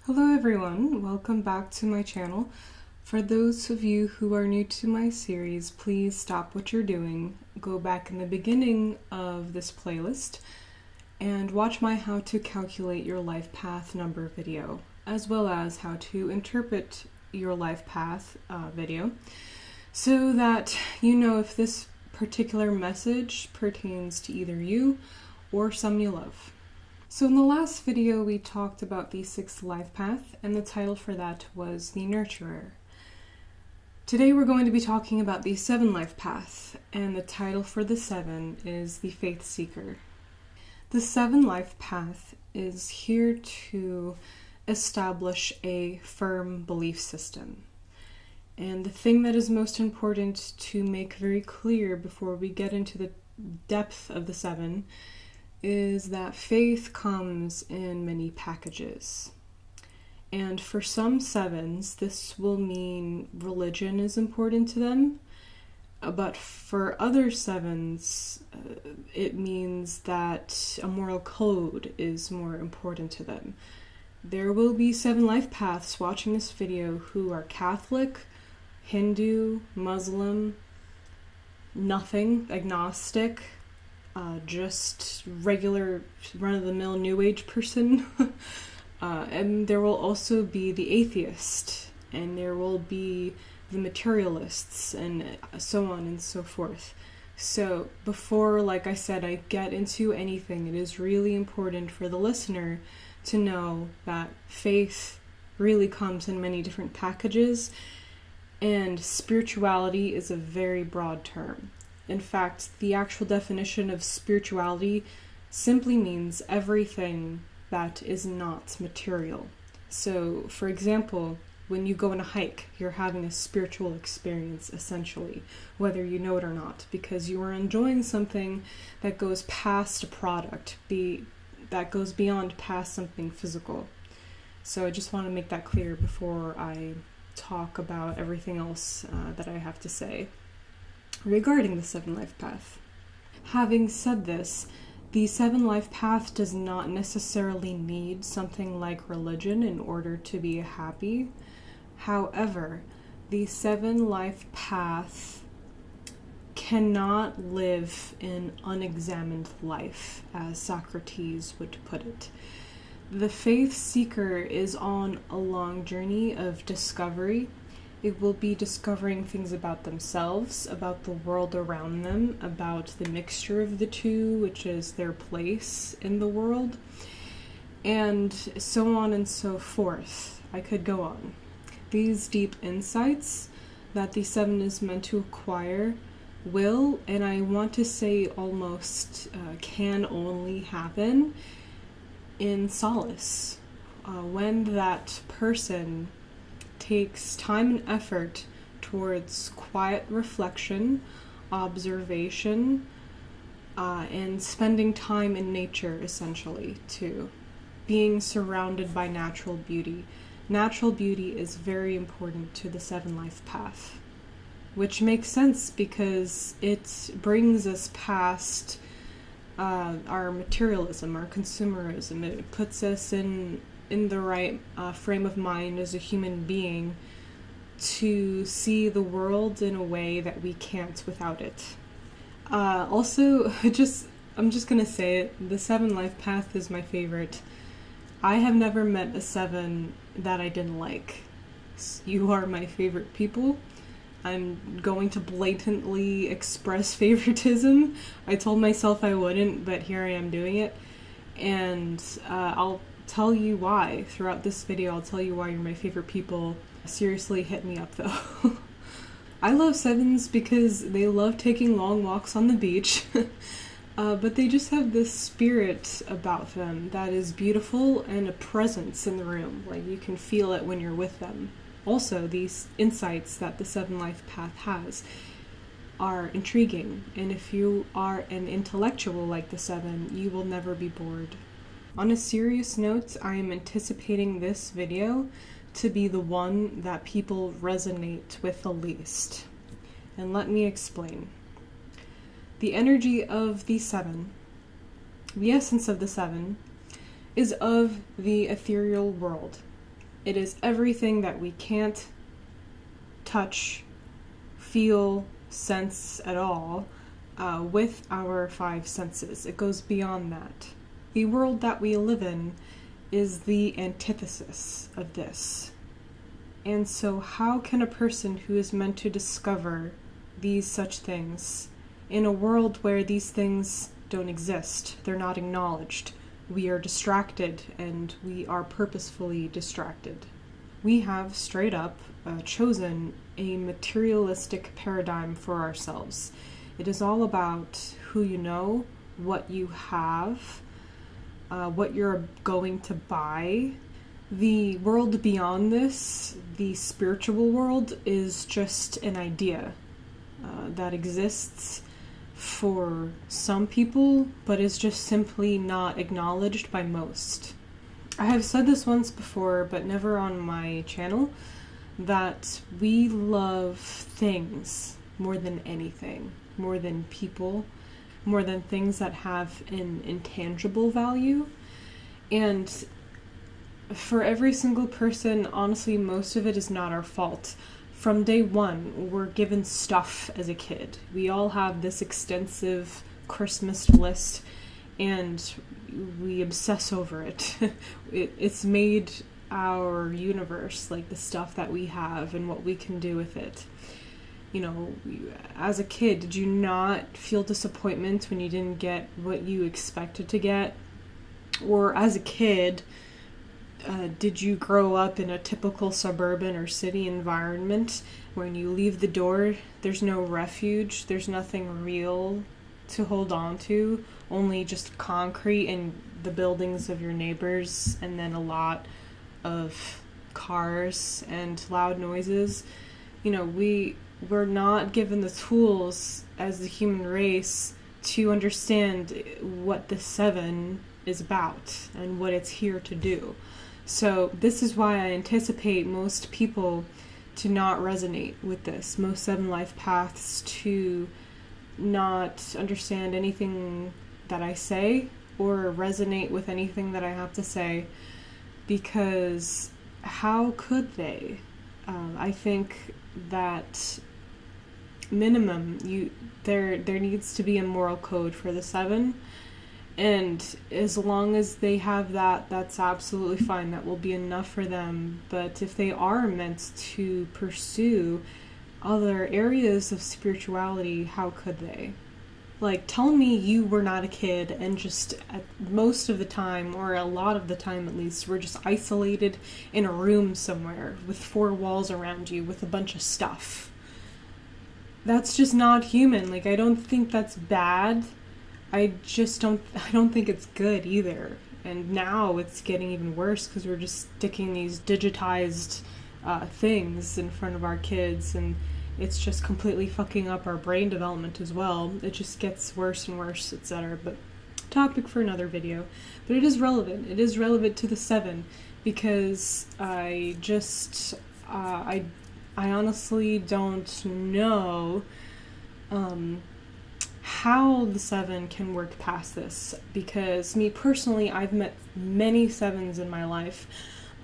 Hello everyone, welcome back to my channel. For those of you who are new to my series, please stop what you're doing, go back in the beginning of this playlist, and watch my how to calculate your life path number video, as well as how to interpret your life path video, so that you know if this particular message pertains to either you or some you love. So in the last video we talked about the 6th life path, and the title for that was the Nurturer. Today we're going to be talking about the 7th life path, and the title for the 7 is the Faith Seeker. The 7th life path is here to establish a firm belief system. And the thing that is most important to make very clear before we get into the depth of the 7 is that faith comes in many packages. And for some 7s, this will mean religion is important to them, but for other 7s, it means that a moral code is more important to them. There will be 7 life paths watching this video who are Catholic, Hindu, Muslim, nothing, agnostic, just regular run-of-the-mill New Age person. And there will also be the atheist, and there will be the materialists, and so on and so forth. So before, like I said, I get into anything, it is really important for the listener to know that faith really comes in many different packages, and spirituality is a very broad term. In fact, the actual definition of spirituality simply means everything that is not material. So, for example, when you go on a hike, you're having a spiritual experience, essentially, whether you know it or not, because you are enjoying something that goes past a product, that goes beyond past something physical. So I just want to make that clear before I talk about everything else that I have to say regarding the 7 life path. Having said this, the 7 life path does not necessarily need something like religion in order to be happy. However, the 7 life path cannot live an unexamined life, as Socrates would put it. The faith seeker is on a long journey of discovery. It will be discovering things about themselves, about the world around them, about the mixture of the two, which is their place in the world, and so on and so forth. I could go on. These deep insights that the 7 is meant to acquire will, and I want to say almost can only happen in solace, when that person takes time and effort towards quiet reflection, observation, and spending time in nature, essentially, too. Being surrounded by natural beauty. Natural beauty is very important to the 7 life path, which makes sense because it brings us past our materialism, our consumerism. It puts us in the right frame of mind as a human being to see the world in a way that we can't without it. Also, I'm just gonna say it, the 7 life path is my favorite. I have never met a 7 that I didn't like. You are my favorite people. I'm going to blatantly express favoritism. I told myself I wouldn't, but here I am doing it. And I'll tell you why. Throughout this video, I'll tell you why you're my favorite people. Seriously, hit me up though. I love 7s because they love taking long walks on the beach, but they just have this spirit about them that is beautiful and a presence in the room. Like, you can feel it when you're with them. Also, these insights that the 7 life path has are intriguing, and if you are an intellectual like the 7, you will never be bored. On a serious note, I am anticipating this video to be the one that people resonate with the least. And let me explain. The energy of the 7, the essence of the 7, is of the ethereal world. It is everything that we can't touch, feel, sense at all with our five senses. It goes beyond that. The world that we live in is the antithesis of this. And so how can a person who is meant to discover these such things in a world where these things don't exist, they're not acknowledged, we are distracted and we are purposefully distracted? We have straight up chosen a materialistic paradigm for ourselves. It is all about who you know, what you have, what you're going to buy. The world beyond this, the spiritual world, is just an idea that exists for some people, but is just simply not acknowledged by most. I have said this once before, but never on my channel, that we love things more than anything, more than people, more than things that have an intangible value. And for every single person, honestly, most of it is not our fault. From day one, we're given stuff as a kid. We all have this extensive Christmas list, and we obsess over it. It's made our universe, like the stuff that we have and what we can do with it. You know, as a kid, did you not feel disappointment when you didn't get what you expected to get? Or as a kid, did you grow up in a typical suburban or city environment? When you leave the door, there's no refuge, there's nothing real to hold on to, only just concrete and the buildings of your neighbors, and then a lot of cars and loud noises. You know, we're not given the tools as the human race to understand what the seven is about and what it's here to do. So this is why I anticipate most people to not resonate with this. Most seven life paths to not understand anything that I say or resonate with anything that I have to say, because how could they? I think that minimum there needs to be a moral code for the seven. And as long as they have that, that's absolutely fine. That will be enough for them. But if they are meant to pursue other areas of spirituality, how could they? Like, tell me you were not a kid and just at most of the time, or a lot of the time at least, were just isolated in a room somewhere with four walls around you with a bunch of stuff. That's just not human. Like, I don't think that's bad. I don't think it's good either. And now it's getting even worse because we're just sticking these digitized things in front of our kids, and it's just completely fucking up our brain development as well. It just gets worse and worse, etc. But topic for another video. But it is relevant. It is relevant to the seven, because I honestly don't know how the seven can work past this, because me personally, I've met many sevens in my life,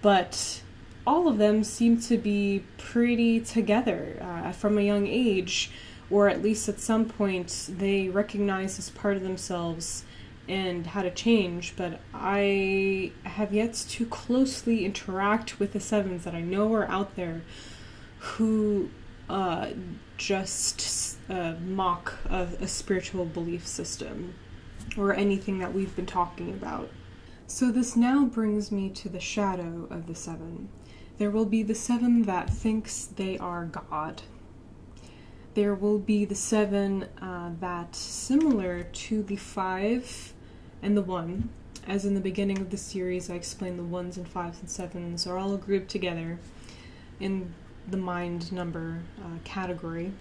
but all of them seem to be pretty together from a young age, or at least at some point they recognize this part of themselves and how to change. But I have yet to closely interact with the sevens that I know are out there who just mock a spiritual belief system or anything that we've been talking about. So this now brings me to the shadow of the seven. There will be the seven that thinks they are God. There will be the seven that, similar to the five and the one, as in the beginning of the series I explained the ones and fives and sevens are all grouped together in the mind number category.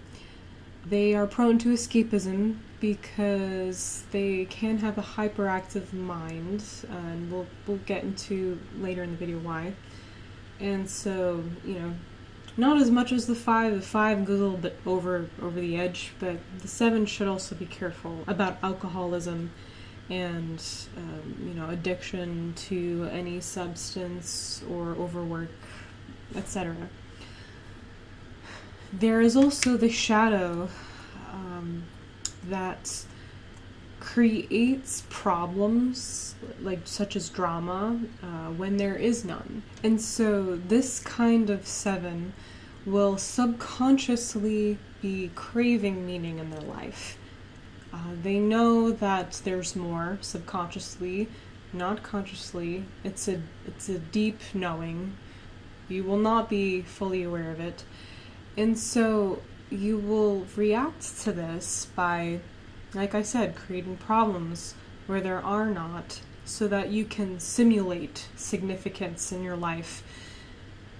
They are prone to escapism because they can have a hyperactive mind, and we'll get into later in the video why. And so, not as much as the five. The five goes a little bit over the edge, but the seven should also be careful about alcoholism and addiction to any substance or overwork etc. There is also the shadow that creates problems, like such as drama, when there is none. And so this kind of 7 will subconsciously be craving meaning in their life. They know that there's more subconsciously, not consciously. It's a deep knowing. You will not be fully aware of it. And so you will react to this by, like I said, creating problems where there are not, so that you can simulate significance in your life.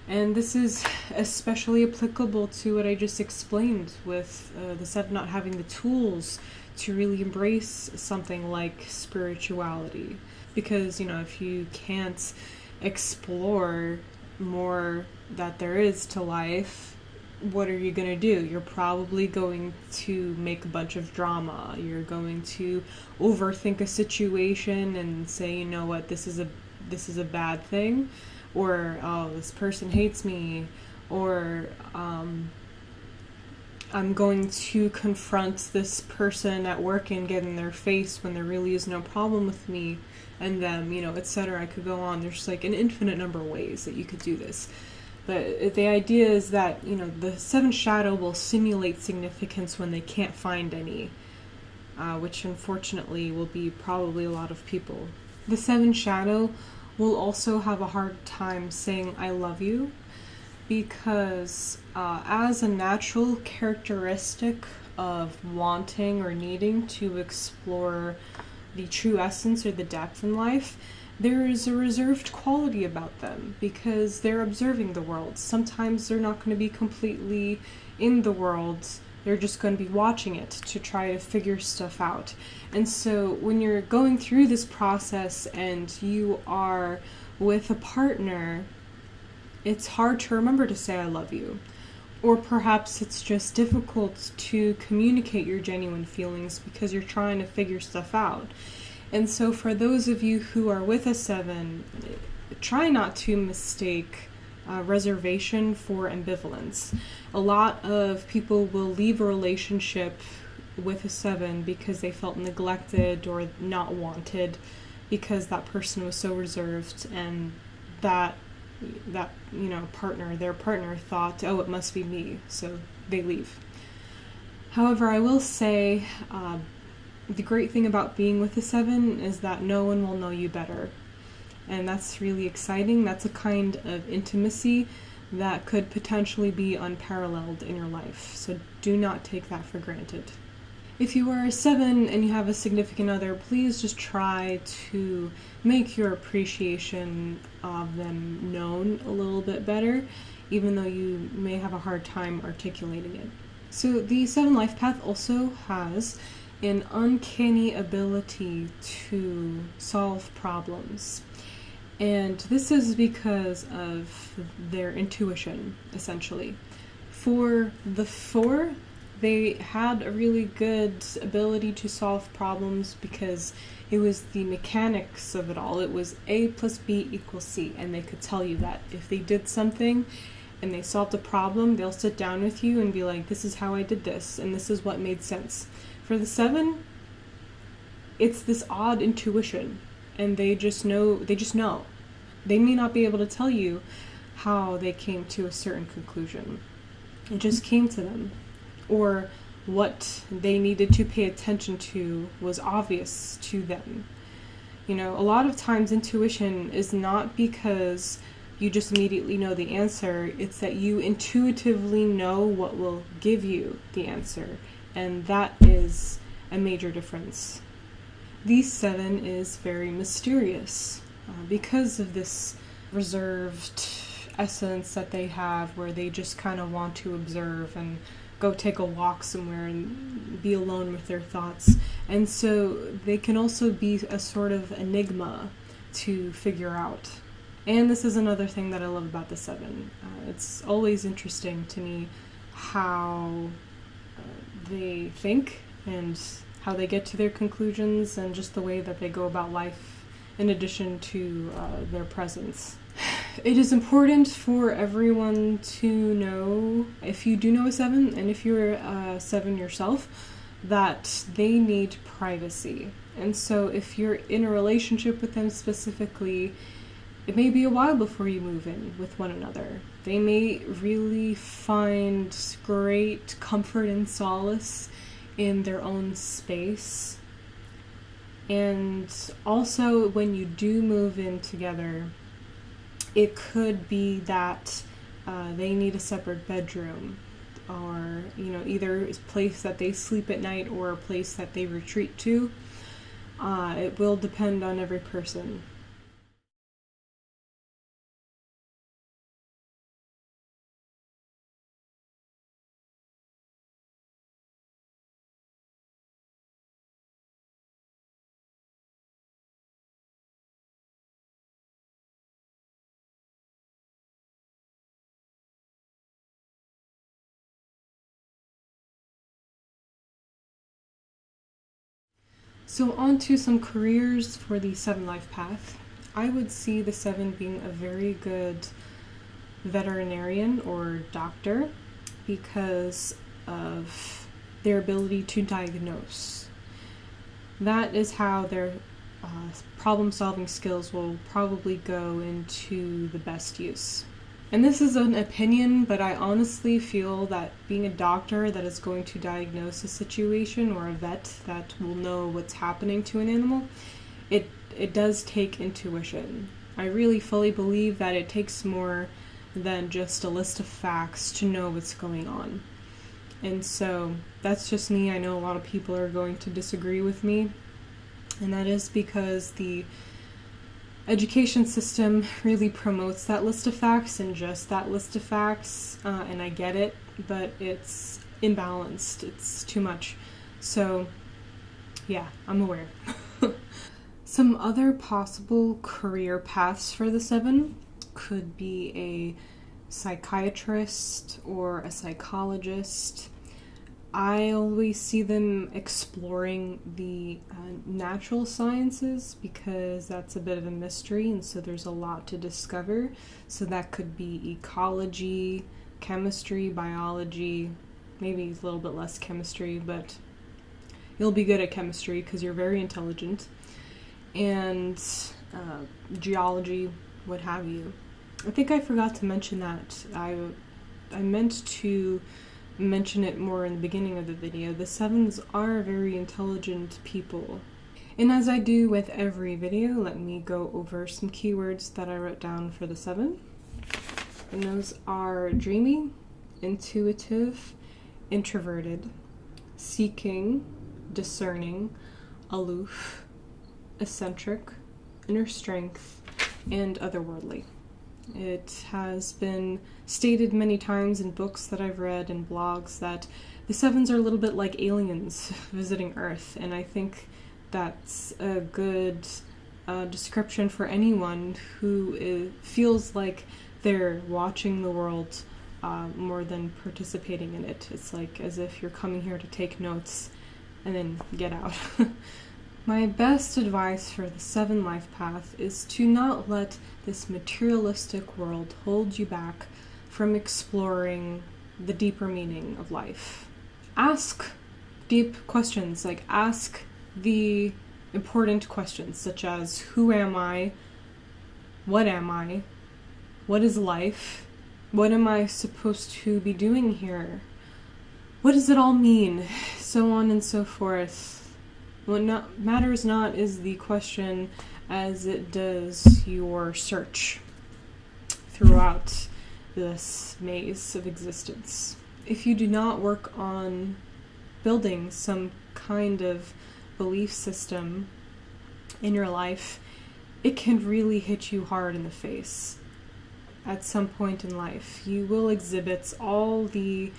And this is especially applicable to what I just explained with the 7 not having the tools to really embrace something like spirituality. Because, if you can't explore more that there is to life, what are you going to do? You're probably going to make a bunch of drama. You're going to overthink a situation and say, you know what, this is a bad thing, or oh, this person hates me, or I'm going to confront this person at work and get in their face when there really is no problem with me and them, etc. I could go on. There's like an infinite number of ways that you could do this. But the idea is that, the 7 shadow will simulate significance when they can't find any, which unfortunately will be probably a lot of people. The 7 shadow will also have a hard time saying I love you, because as a natural characteristic of wanting or needing to explore the true essence or the depth in life, there is a reserved quality about them because they're observing the world. Sometimes they're not going to be completely in the world. They're just going to be watching it to try to figure stuff out. And so when you're going through this process and you are with a partner, it's hard to remember to say I love you. Or perhaps it's just difficult to communicate your genuine feelings because you're trying to figure stuff out. And so for those of you who are with a 7, try not to mistake reservation for ambivalence. A lot of people will leave a relationship with a 7 because they felt neglected or not wanted because that person was so reserved, and that their partner thought, oh, it must be me, so they leave. However, I will say the great thing about being with a 7 is that no one will know you better. And that's really exciting. That's a kind of intimacy that could potentially be unparalleled in your life. So do not take that for granted. If you are a 7 and you have a significant other, please just try to make your appreciation of them known a little bit better, even though you may have a hard time articulating it. So the 7 life path also has an uncanny ability to solve problems. And this is because of their intuition, essentially. For the 4, they had a really good ability to solve problems because it was the mechanics of it all. It was A plus B equals C, and they could tell you that. If they did something and they solved a problem, they'll sit down with you and be like, this is how I did this, and this is what made sense. For the 7, it's this odd intuition, and they just know. They may not be able to tell you how they came to a certain conclusion. It just came to them. Or what they needed to pay attention to was obvious to them. A lot of times intuition is not because you just immediately know the answer. It's that you intuitively know what will give you the answer. And that is a major difference. The 7 is very mysterious because of this reserved essence that they have, where they just kind of want to observe and go take a walk somewhere and be alone with their thoughts. And so they can also be a sort of enigma to figure out. And this is another thing that I love about the 7. It's always interesting to me how they think and how they get to their conclusions, and just the way that they go about life in addition to their presence. it is important for everyone to know, if you do know a 7, and if you're a 7 yourself, that they need privacy. And so if you're in a relationship with them specifically, it may be a while before you move in with one another. They may really find great comfort and solace in their own space. And also, when you do move in together, it could be that they need a separate bedroom, or, either a place that they sleep at night or a place that they retreat to. It will depend on every person. So on to some careers for the 7 life path. I would see the 7 being a very good veterinarian or doctor because of their ability to diagnose. That is how their problem-solving skills will probably go into the best use. And this is an opinion, but I honestly feel that being a doctor that is going to diagnose a situation, or a vet that will know what's happening to an animal, it does take intuition. I really fully believe that it takes more than just a list of facts to know what's going on. And so that's just me. I know a lot of people are going to disagree with me, and that is because the education system really promotes that list of facts and just that list of facts, and I get it, but it's imbalanced. It's too much. So, yeah, I'm aware. Some other possible career paths for the 7 could be a psychiatrist or a psychologist. I always see them exploring the natural sciences because that's a bit of a mystery, and so there's a lot to discover. So that could be ecology, chemistry, biology, maybe a little bit less chemistry, but you'll be good at chemistry because you're very intelligent, and geology, what have you. I think I forgot to mention that. I meant to mention it more in the beginning of the video. The 7s are very intelligent people. And as I do with every video, let me go over some keywords that I wrote down for the 7. And those are dreamy, intuitive, introverted, seeking, discerning, aloof, eccentric, inner strength, and otherworldly. It has been stated many times in books that I've read and blogs that the 7s are a little bit like aliens visiting Earth, and I think that's a good description for anyone who feels like they're watching the world more than participating in it. It's like as if you're coming here to take notes and then get out. My best advice for the 7 life path is to not let this materialistic world hold you back from exploring the deeper meaning of life. Ask deep questions, like ask the important questions such as who am I? What am I? What is life? What am I supposed to be doing here? What does it all mean? So on and so forth. What matters not is the question as it does your search throughout this maze of existence. If you do not work on building some kind of belief system in your life, it can really hit you hard in the face. At some point in life, you will exhibit all the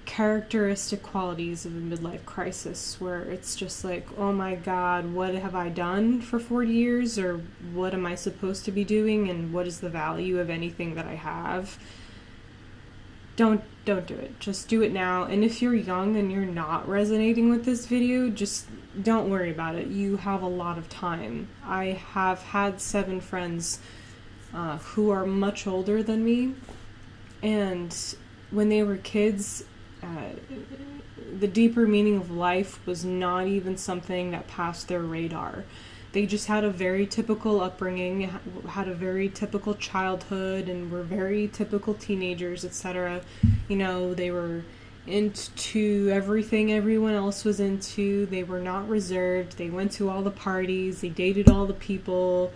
characteristic qualities of a midlife crisis, where it's just like, oh my god, what have I done for 40 years, or what am I supposed to be doing, and what is the value of anything that I have? Don't do it. Just do it now. And if you're young and you're not resonating with this video, just don't worry about it. You have a lot of time. I have had 7 friends who are much older than me. And when they were kids, the deeper meaning of life was not even something that passed their radar. They just had a very typical upbringing, had a very typical childhood, and were very typical teenagers, etc. You know, they were into everything everyone else was into. They were not reserved. They went to all the parties. They dated all the people,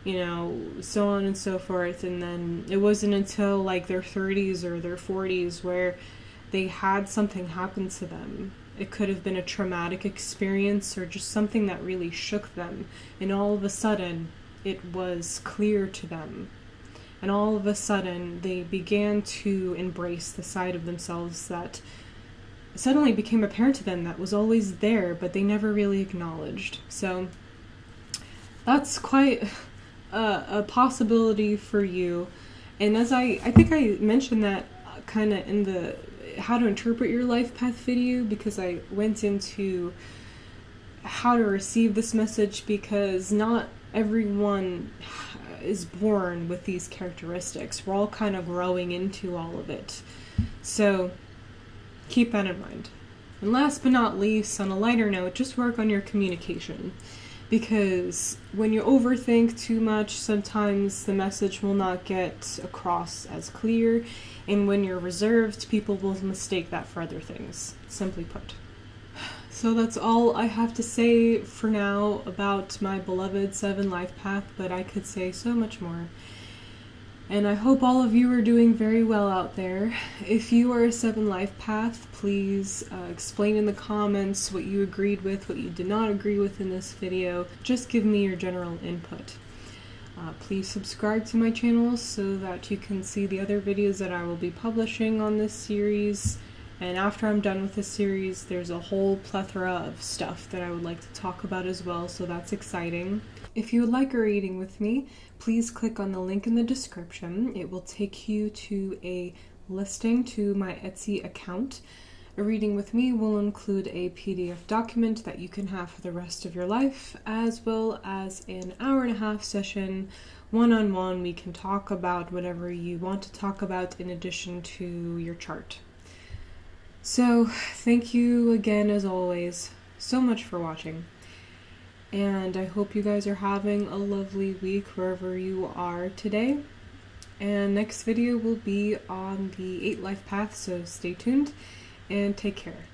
you know, so on and so forth. And then it wasn't until like their 30s or their 40s where they had something happen to them. It could have been a traumatic experience or just something that really shook them. And all of a sudden, it was clear to them. And all of a sudden, they began to embrace the side of themselves that suddenly became apparent to them that was always there, but they never really acknowledged. So that's quite a possibility for you. And as I think I mentioned that kind of in the how to interpret your life path video, because I went into how to receive this message, because not everyone is born with these characteristics. We're all kind of growing into all of it. So keep that in mind. And last but not least, on a lighter note, just work on your communication. Because when you overthink too much, sometimes the message will not get across as clear. And when you're reserved, people will mistake that for other things, simply put. So that's all I have to say for now about my beloved 7 life path, but I could say so much more. And I hope all of you are doing very well out there. If you are a 7 life path, please explain in the comments what you agreed with, what you did not agree with in this video. Just give me your general input. Please subscribe to my channel so that you can see the other videos that I will be publishing on this series. And after I'm done with this series, there's a whole plethora of stuff that I would like to talk about as well, so that's exciting. If you would like a reading with me, please click on the link in the description. It will take you to a listing to my Etsy account. A reading with me will include a PDF document that you can have for the rest of your life, as well as an hour-and-a-half session, one-on-one. We can talk about whatever you want to talk about in addition to your chart. So, thank you again, as always, so much for watching. And I hope you guys are having a lovely week wherever you are today. And next video will be on the 8 life path, so stay tuned and take care.